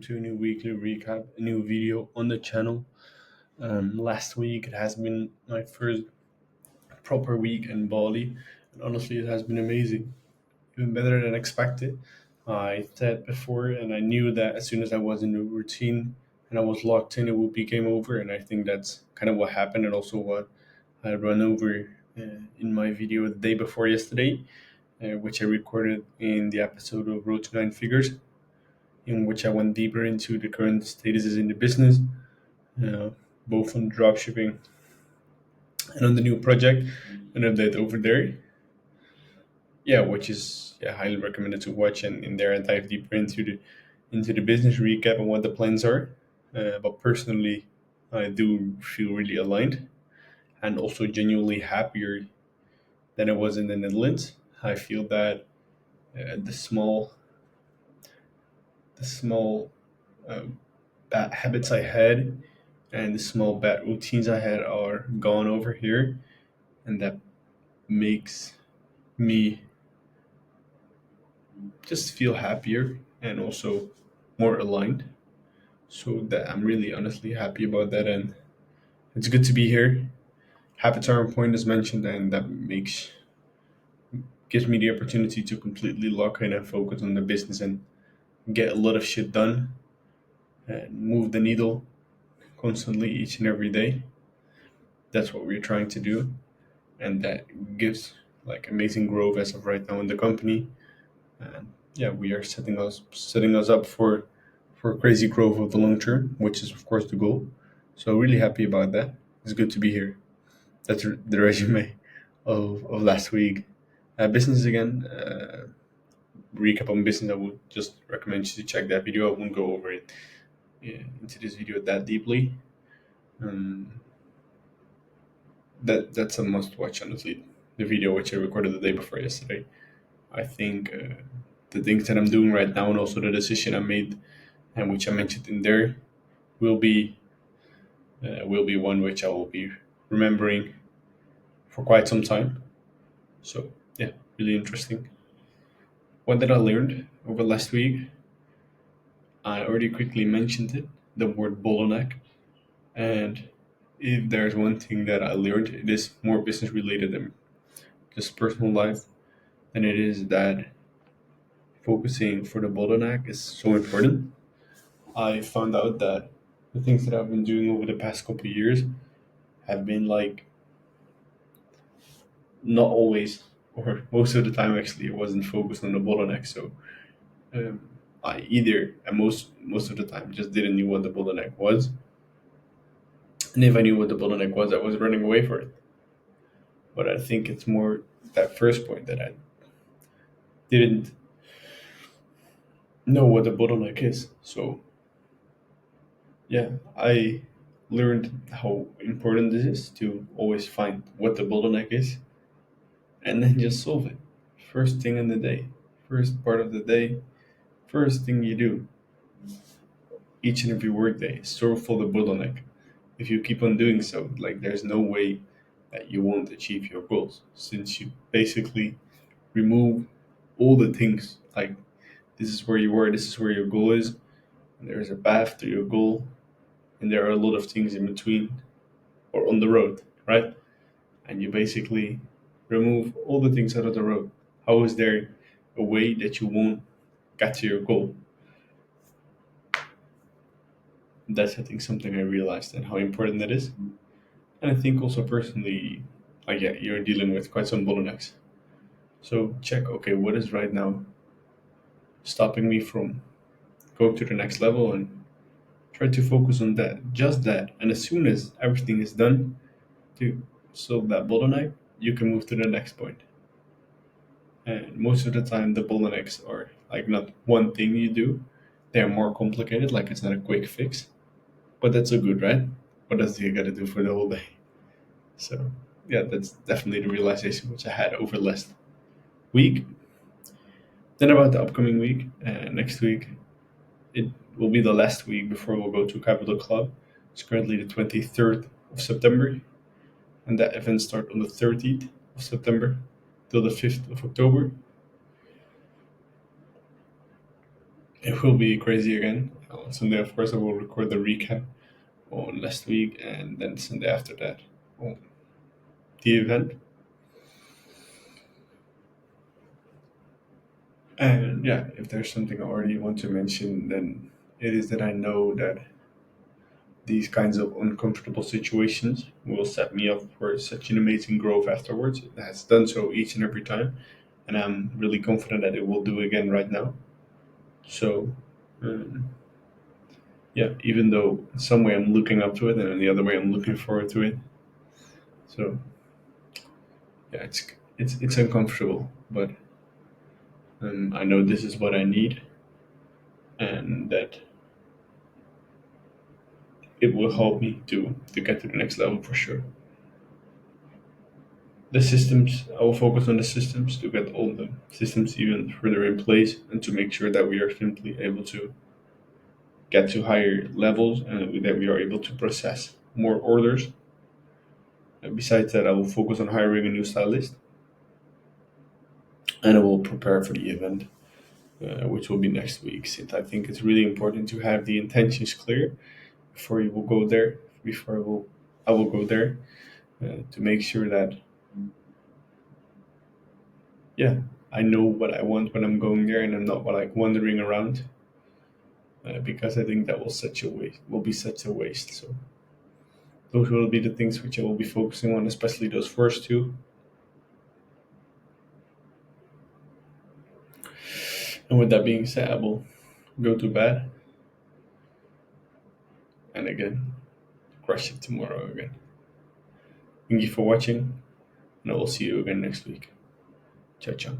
to a new weekly recap, a new video on the channel. Last week it has been my first proper week in Bali, and honestly, it has been amazing, even better than expected. I said before, and I knew that as soon as I was in the routine and I was locked in, it would be game over, and I think that's kind of what happened, and also what I ran over in my video the day before yesterday, which I recorded in the episode of Road to Nine Figures, in which I went deeper into the current statuses in the business, uh, both on dropshipping and on the new project, an update over there. Yeah, which is highly recommended to watch. And in there, I dive deeper into the business recap and what the plans are. But personally, I do feel really aligned and also genuinely happier than I was in the Netherlands. I feel that the small uh, bad habits I had and the small bad routines I had are gone over here, and that makes me just feel happier and also more aligned. So that I'm really honestly happy about that, and it's good to be here. Habits are on point as mentioned, and that makes gives me the opportunity to completely lock in and focus on the business and get a lot of shit done and move the needle constantly each and every day. That's what we're trying to do, and that gives like amazing growth as of right now in the company. And yeah, we are setting us up for crazy growth of the long term, which is of course the goal. So really happy about that. It's good to be here. That's the resume of last week. Business again. Recap on business. I would just recommend you to check that video. I won't go over it into this video that deeply. Um, that's a must watch, honestly. The video which I recorded the day before yesterday. I think the things that I'm doing right now and also the decision I made and which I mentioned in there will be will be one which I will be remembering for quite some time. So yeah, really interesting. What did I learned over last week? I already quickly mentioned it, the word bottleneck. And if there's one thing that I learned, it is more business related than just personal life. And it is that focusing for the bottleneck is so important. I found out that the things that I've been doing over the past couple of years have been like not always, or most of the time actually, it wasn't focused on the bottleneck. So um, I either, and most of the time, just didn't know what the bottleneck was, and if I knew what the bottleneck was, I was running away for it. But I think it's more that first point that I didn't know what the bottleneck is. So yeah, I learned how important this is to always find what the bottleneck is and then just solve it. First thing in the day, first part of the day, first thing you do each and every workday, solve for the bottleneck. If you keep on doing so, like there's no way that you won't achieve your goals since you basically remove all the things like this is where you were, this is where your goal is, and there's a path to your goal, and there are a lot of things in between or on the road, right? And you basically remove all the things out of the road. How is there a way that you won't get to your goal? That's I think something I realized and how important that is. And I think also personally, like yeah, you're dealing with quite some bottlenecks. So check, okay, what is right now stopping me from going to the next level and try to focus on that, just that. And as soon as everything is done to solve that bottleneck, you can move to the next point. And most of the time, the bottlenecks are like not one thing you do, they're more complicated, like it's not a quick fix. But that's so good, right? What else do you gotta do for the whole day? So, yeah, that's definitely the realization which I had over last week. Then about the upcoming week, next week, it will be the last week before we'll go to Capital Club. It's currently the 23rd of September, and that event starts on the 30th of September till the 5th of October. It will be crazy again. On Sunday, of course, I will record the recap on last week, and then Sunday after that on the event. And yeah, if there's something I already want to mention, then it is that I know that these kinds of uncomfortable situations will set me up for such an amazing growth afterwards. It has done so each and every time, and I'm really confident that it will do again right now. So, um, yeah, even though in some way I'm looking up to it, and in the other way I'm looking forward to it. So, yeah, it's uncomfortable, but I know this is what I need, and that it will help me to get to the next level for sure. The systems, I will focus on the systems to get all the systems even further in place and to make sure that we are simply able to get to higher levels and that we are able to process more orders. And besides that, I will focus on hiring a new stylist and I will prepare for the event, which will be next week. Since I think it's really important to have the intentions clear before you will go there, before I will go there to make sure that, yeah, I know what I want when I'm going there and I'm not like wandering around because I think that will be such a waste. So those will be the things which I will be focusing on, especially those first two. And with that being said, I will go to bed and again crush it tomorrow again. Thank you for watching, and I will see you again next week. Ciao, ciao.